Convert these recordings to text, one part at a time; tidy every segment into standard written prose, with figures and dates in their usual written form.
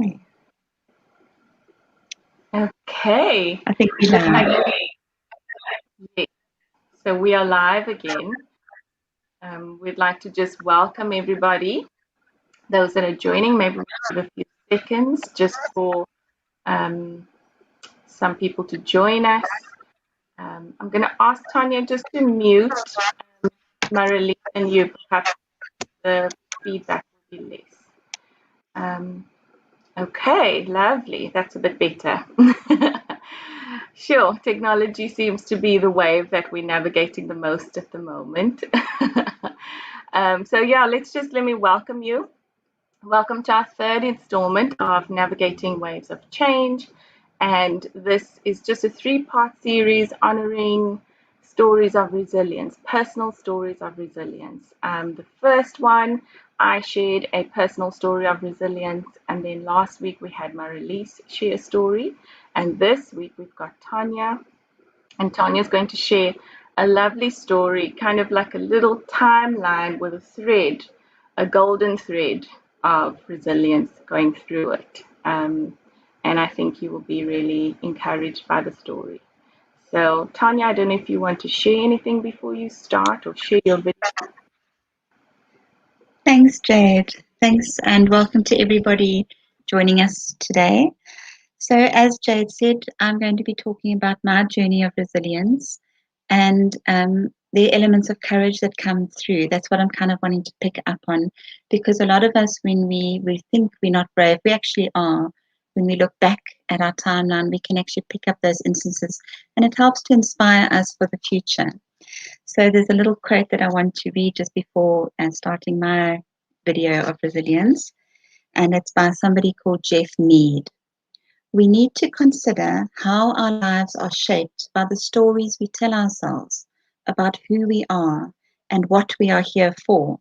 Okay. Okay. I think we live. Yes. So we are live again. We'd like to just welcome everybody, those that are joining. Maybe we'll give a few seconds just for some people to join us. I'm going to ask Tanya just to mute Marelise and you. Perhaps the feedback will be less. Okay, lovely. That's a bit better. Sure, technology seems to be the wave that we're navigating the most at the moment. So yeah, let me welcome you. Welcome to our third installment of Navigating Waves of Change. And this is just a three-part series honoring stories of resilience, personal stories of resilience. The first one, I shared a personal story of resilience, and then last week we had Marelise share a story, and this week we've got Tanya, and Tanya's going to share a lovely story, kind of like a little timeline with a thread, a golden thread of resilience going through it. And I think you will be really encouraged by the story. So, Tanya, I don't know if you want to share anything before you start or share your video. Thanks, Jade. Thanks, and welcome to everybody joining us today. So, as Jade said, I'm going to be talking about my journey of resilience and the elements of courage that come through. That's what I'm kind of wanting to pick up on, because a lot of us, when we think we're not brave, we actually are. When we look back at our timeline, we can actually pick up those instances, and it helps to inspire us for the future. So there's a little quote that I want to read just before starting my video of resilience, and it's by somebody called Jeff Mead. We need to consider how our lives are shaped by the stories we tell ourselves about who we are and what we are here for,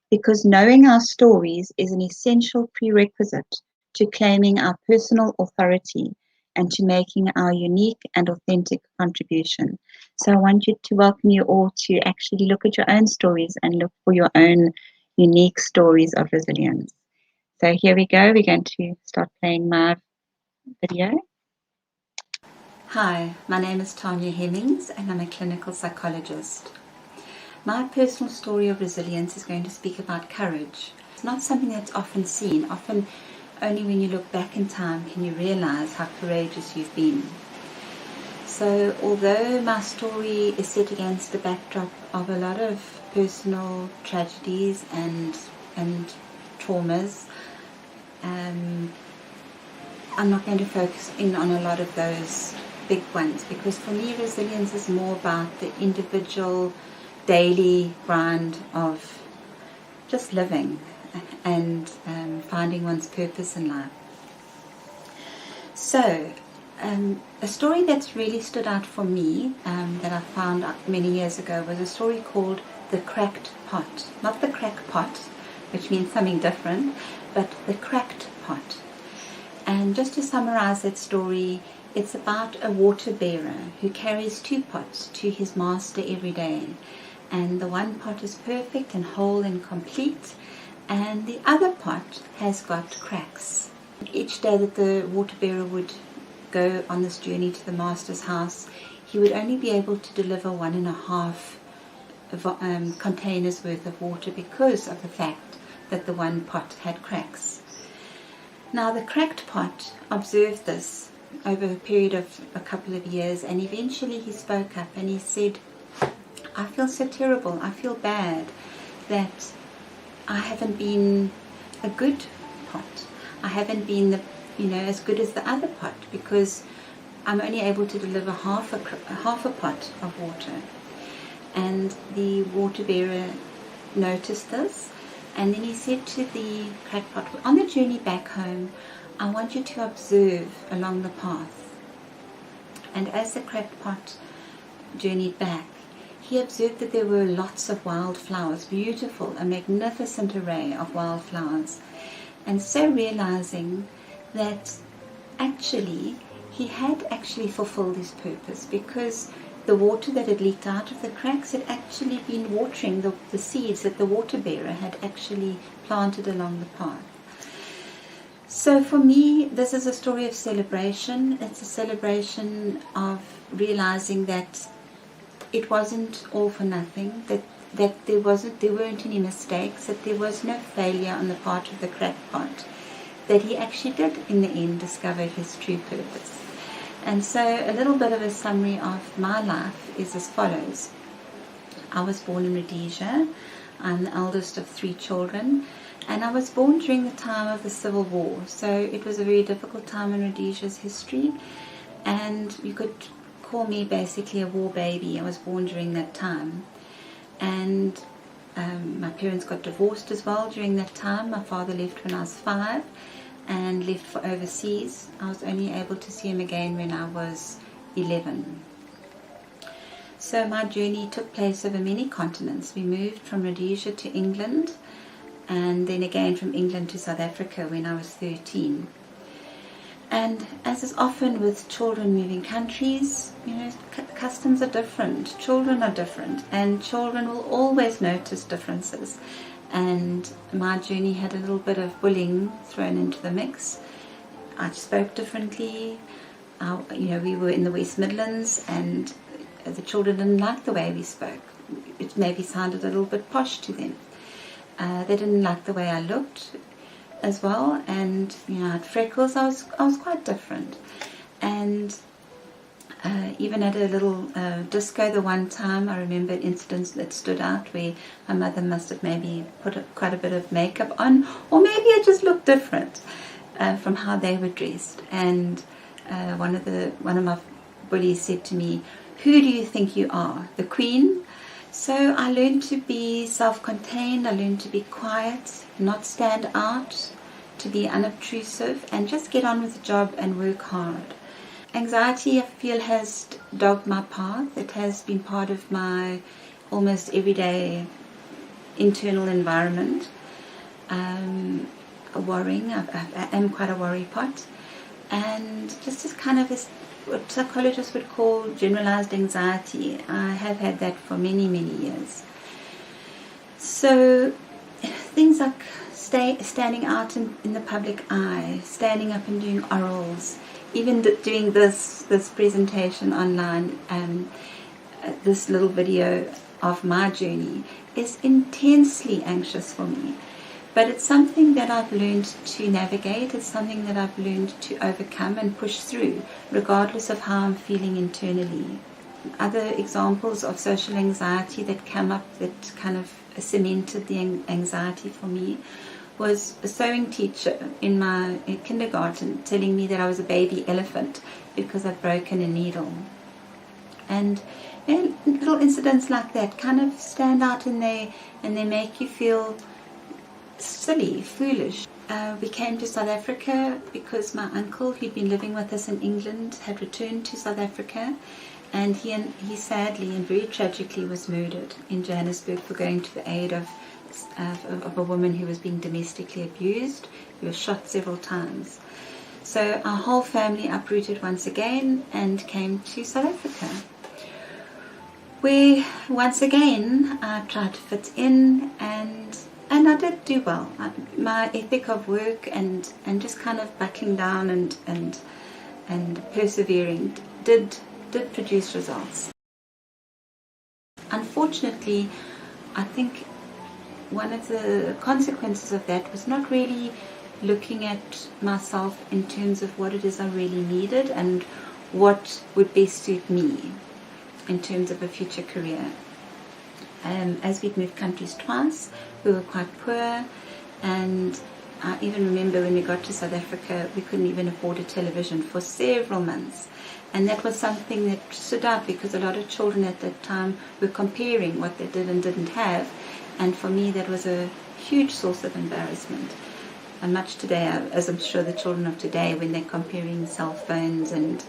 because knowing our stories is an essential prerequisite to claiming our personal authority and to making our unique and authentic contribution. So I want you to welcome you all to actually look at your own stories and look for your own unique stories of resilience. So here we go. We're going to start playing my video. Hi, my name is Tanya Hemmings and I'm a clinical psychologist. My personal story of resilience is going to speak about courage. It's not something that's often seen. Often only when you look back in time can you realize how courageous you've been. So although my story is set against the backdrop of a lot of personal tragedies and traumas, I'm not going to focus in on a lot of those big ones, because for me resilience is more about the individual daily grind of just living and finding one's purpose in life. So a story that's really stood out for me that I found out many years ago was a story called The Cracked Pot. Not the crack pot, which means something different, but The Cracked Pot. And just to summarize that story, it's about a water bearer who carries two pots to his master every day. And the one pot is perfect and whole and complete, and the other pot has got cracks. Each day that the water bearer would go on this journey to the master's house, he would only be able to deliver 1.5 containers worth of water because of the fact that the one pot had cracks. Now the cracked pot observed this over a period of a couple of years, and eventually he spoke up and he said, I feel so terrible, I feel bad that I haven't been a good pot. I haven't been as good as the other pot, because I'm only able to deliver half a pot of water. And the water bearer noticed this, and then he said to the cracked pot, on the journey back home, I want you to observe along the path. And as the cracked pot journeyed back, he observed that there were lots of wildflowers, beautiful, a magnificent array of wildflowers. And so realizing that actually he had actually fulfilled his purpose, because the water that had leaked out of the cracks had actually been watering the seeds that the water bearer had actually planted along the path. So for me, this is a story of celebration. It's a celebration of realizing that it wasn't all for nothing, that there weren't any mistakes, that there was no failure on the part of the crackpot, that he actually did in the end discover his true purpose. And so a little bit of a summary of my life is as follows. I was born in Rhodesia. I'm the eldest of 3 children, and I was born during the time of the Civil War. So it was a very difficult time in Rhodesia's history, and you could call me basically a war baby. I was born during that time, and my parents got divorced as well during that time. My father left when I was 5 and left for overseas. I was only able to see him again when I was 11. So my journey took place over many continents. We moved from Rhodesia to England, and then again from England to South Africa when I was 13. And as is often with children moving countries, customs are different, children are different, and children will always notice differences. And my journey had a little bit of bullying thrown into the mix. I spoke differently. We were in the West Midlands, and the children didn't like the way we spoke. It maybe sounded a little bit posh to them. They didn't like the way I looked as well, and I had freckles. I was quite different. And even at a little disco the one time, I remember incidents that stood out where my mother must have maybe put quite a bit of makeup on, or maybe I just looked different from how they were dressed. And one of my bullies said to me, "Who do you think you are, the Queen?" So I learned to be self-contained. I learned to be quiet, not stand out, to be unobtrusive, and just get on with the job and work hard. Anxiety, I feel, has dogged my path. It has been part of my almost everyday internal environment. Worrying, I am quite a worry pot, and just as kind of this, what psychologists would call generalized anxiety. I have had that for many, many years. So things like standing out in the public eye, standing up and doing orals, even doing this presentation online, this little video of my journey is intensely anxious for me. But it's something that I've learned to navigate. It's something that I've learned to overcome and push through, regardless of how I'm feeling internally. Other examples of social anxiety that came up that kind of cemented the anxiety for me was a sewing teacher in my kindergarten telling me that I was a baby elephant because I'd broken a needle. And little incidents like that kind of stand out, and they make you feel silly, foolish. We came to South Africa because my uncle, who'd been living with us in England, had returned to South Africa, and he sadly and very tragically was murdered in Johannesburg for going to the aid of a woman who was being domestically abused. He was shot several times. So our whole family uprooted once again and came to South Africa, where once again I tried to fit in, and I did do well. My ethic of work and just kind of buckling down and persevering did produce results. Unfortunately, I think one of the consequences of that was not really looking at myself in terms of what it is I really needed and what would best suit me in terms of a future career. As we'd moved countries twice, we were quite poor, and I even remember when we got to South Africa, we couldn't even afford a television for several months. And that was something that stood out because a lot of children at that time were comparing what they did and didn't have. And for me, that was a huge source of embarrassment. And much today, as I'm sure the children of today, when they're comparing cell phones and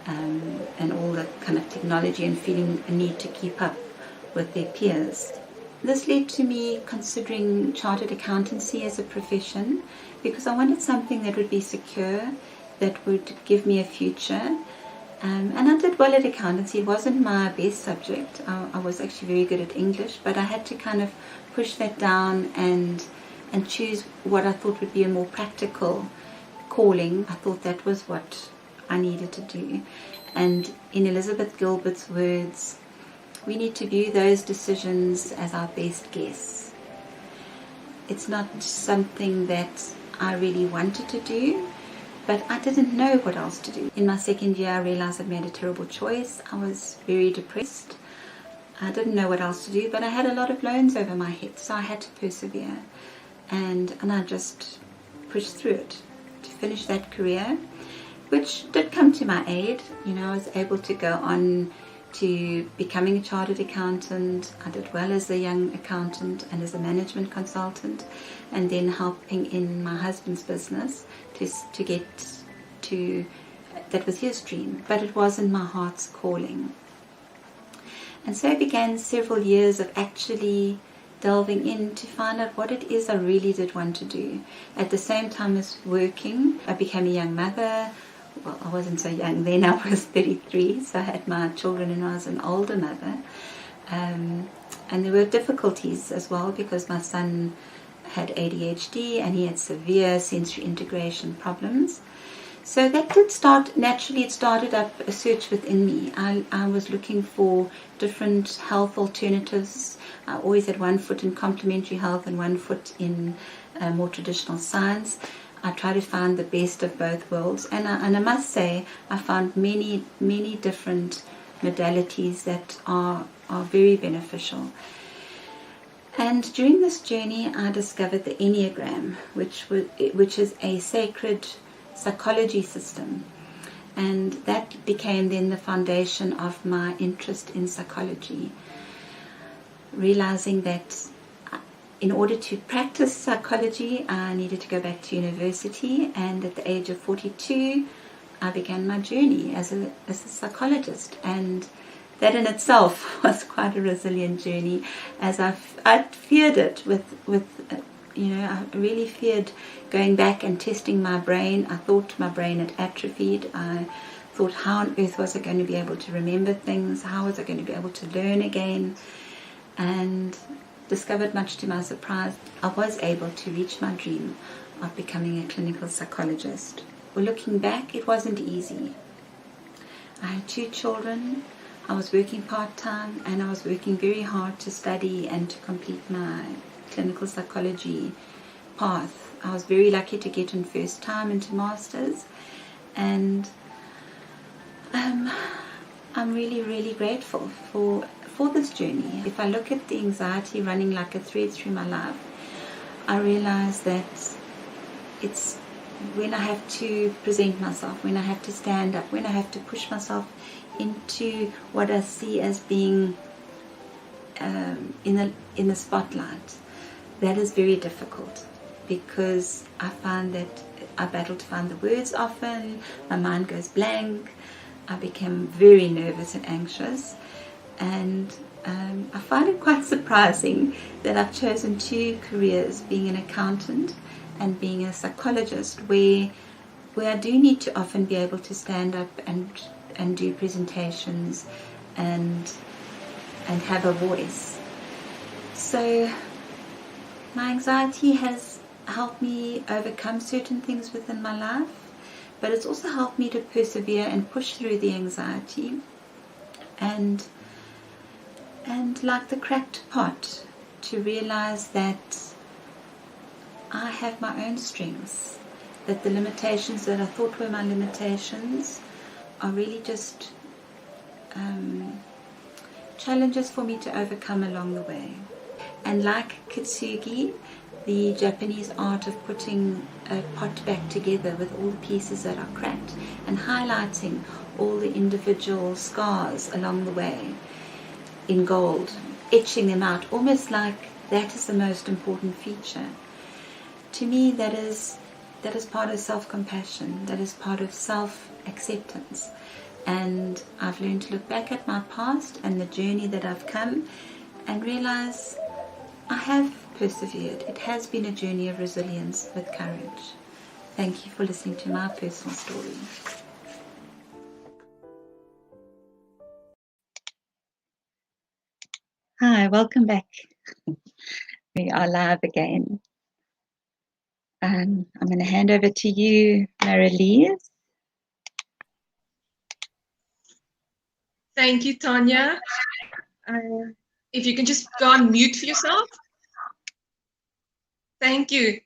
all the kind of technology and feeling a need to keep up with their peers. This led to me considering chartered accountancy as a profession because I wanted something that would be secure, that would give me a future. And I did well at accountancy. It wasn't my best subject. I was actually very good at English, but I had to kind of push that down and choose what I thought would be a more practical calling. I thought that was what I needed to do. And in Elizabeth Gilbert's words, we need to view those decisions as our best guess. It's not something that I really wanted to do, but I didn't know what else to do. In my second year, I realized I'd made a terrible choice. I was very depressed. I didn't know what else to do, but I had a lot of loans over my head, so I had to persevere. And I just pushed through it to finish that career, which did come to my aid. You know, I was able to go on to becoming a chartered accountant. I did well as a young accountant and as a management consultant, and then helping in my husband's business to get to, that was his dream, but it wasn't my heart's calling. And so it began several years of actually delving in to find out what it is I really did want to do. At the same time as working, I became a young mother. Well, I wasn't so young then, I was 33, so I had my children and I was an older mother. And there were difficulties as well because my son had ADHD and he had severe sensory integration problems. So that did start, naturally it started up a search within me. I was looking for different health alternatives. I always had one foot in complementary health and one foot in more traditional science. I try to find the best of both worlds, and I must say I found many different modalities that are very beneficial. And during this journey I discovered the Enneagram, which is a sacred psychology system, and that became then the foundation of my interest in psychology, realizing that in order to practice psychology, I needed to go back to university, and at the age of 42, I began my journey as a psychologist, and that in itself was quite a resilient journey, as I feared it with I really feared going back and testing my brain. I thought my brain had atrophied. I thought, how on earth was I going to be able to remember things? How was I going to be able to learn again? And discovered, much to my surprise, I was able to reach my dream of becoming a clinical psychologist. Well, looking back, it wasn't easy. I had 2 children, I was working part-time, and I was working very hard to study and to complete my clinical psychology path. I was very lucky to get in first time into masters, and I'm really grateful for this journey. If I look at the anxiety running like a thread through my life, I realize that it's when I have to present myself, when I have to stand up, when I have to push myself into what I see as being in the spotlight, that is very difficult, because I find that I battle to find the words often, my mind goes blank, I become very nervous and anxious. And I find it quite surprising that I've chosen 2 careers, being an accountant and being a psychologist, where I do need to often be able to stand up and do presentations and have a voice. So my anxiety has helped me overcome certain things within my life, but it's also helped me to persevere and push through the anxiety, and like the cracked pot, to realize that I have my own strengths, that the limitations that I thought were my limitations are really just challenges for me to overcome along the way. And like kintsugi, the Japanese art of putting a pot back together with all the pieces that are cracked and highlighting all the individual scars along the way in gold, etching them out, almost like that is the most important feature. To me, that is part of self-compassion, that is part of self-acceptance. And I've learned to look back at my past and the journey that I've come and realize I have persevered. It has been a journey of resilience with courage. Thank you for listening to my personal story. Hi, welcome back. We are live again. I'm going to hand over to you, Marelise. Thank you, Tanya. If you can just go on mute for yourself. Thank you.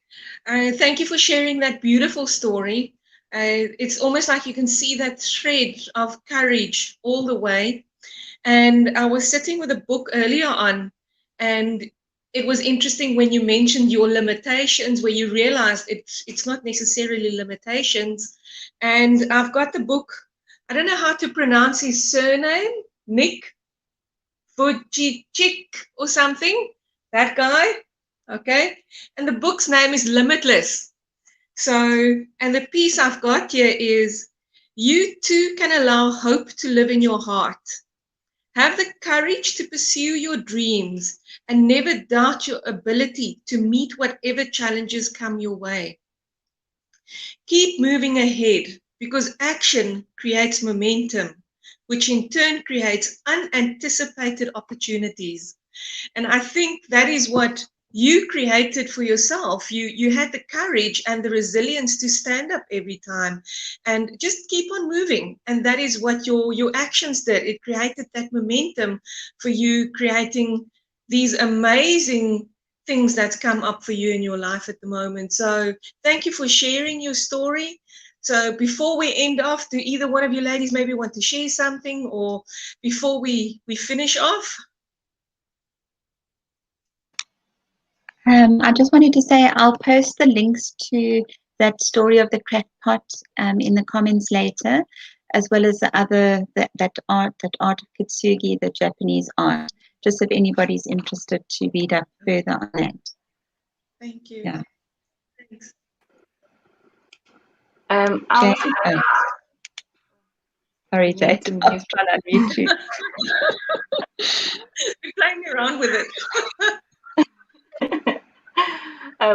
Thank you for sharing that beautiful story. It's almost like you can see that thread of courage all the way. And I was sitting with a book earlier on, and it was interesting when you mentioned your limitations, where you realized it's not necessarily limitations. And I've got the book, I don't know how to pronounce his surname, Nick Vujicic or something, that guy, okay? And the book's name is Limitless. So, and the piece I've got here is, you too can allow hope to live in your heart. Have the courage to pursue your dreams and never doubt your ability to meet whatever challenges come your way. Keep moving ahead, because action creates momentum, which in turn creates unanticipated opportunities. And I think that is what you created for yourself. You had the courage and the resilience to stand up every time and just keep on moving. And that is what your actions did. It created that momentum for you, creating these amazing things that's come up for you in your life at the moment. So thank you for sharing your story. So before we end off, do either one of you ladies maybe want to share something, or before we finish off? I just wanted to say I'll post the links to that story of the crack pot in the comments later, as well as the other that art of Kitsugi, the Japanese art, just if anybody's interested to read up further on that. Thank you. Yeah. Thanks. Sorry, Jade. I was trying to unmute you. You're playing around with it.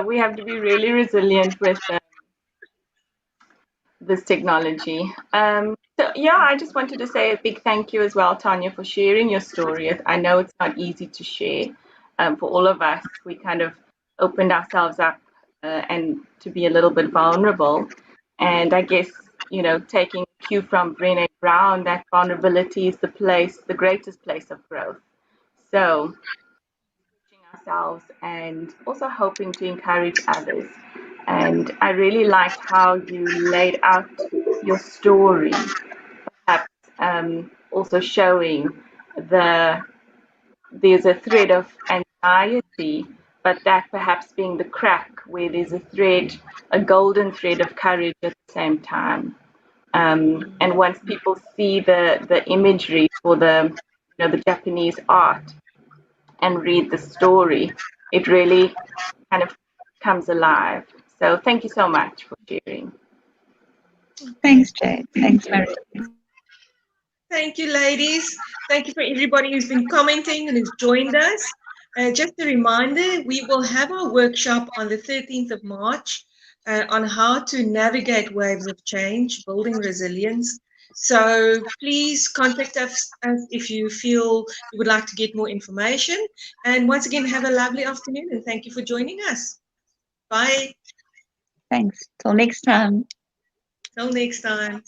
We have to be really resilient with this technology. So yeah, I just wanted to say a big thank you as well, Tanya, for sharing your story. I know it's not easy to share for all of us. We kind of opened ourselves up and to be a little bit vulnerable. And I guess, you know, taking cue from Brené Brown, that vulnerability is the greatest place of growth. So ourselves and also hoping to encourage others. And I really liked how you laid out your story, perhaps also showing there's a thread of anxiety, but that perhaps being the crack where there's a golden thread of courage at the same time. And once people see the imagery for the Japanese art and read the story, it really kind of comes alive. So thank you so much for sharing. Thanks, Jade. Thanks, Mary. Thank you, ladies. Thank you for everybody who's been commenting and who's joined us. Just a reminder, we will have our workshop on the 13th of March on how to navigate waves of change, building resilience. So please contact us if you feel you would like to get more information. And once again, have a lovely afternoon, and thank you for joining us. Bye. Thanks. Till next time. Till next time.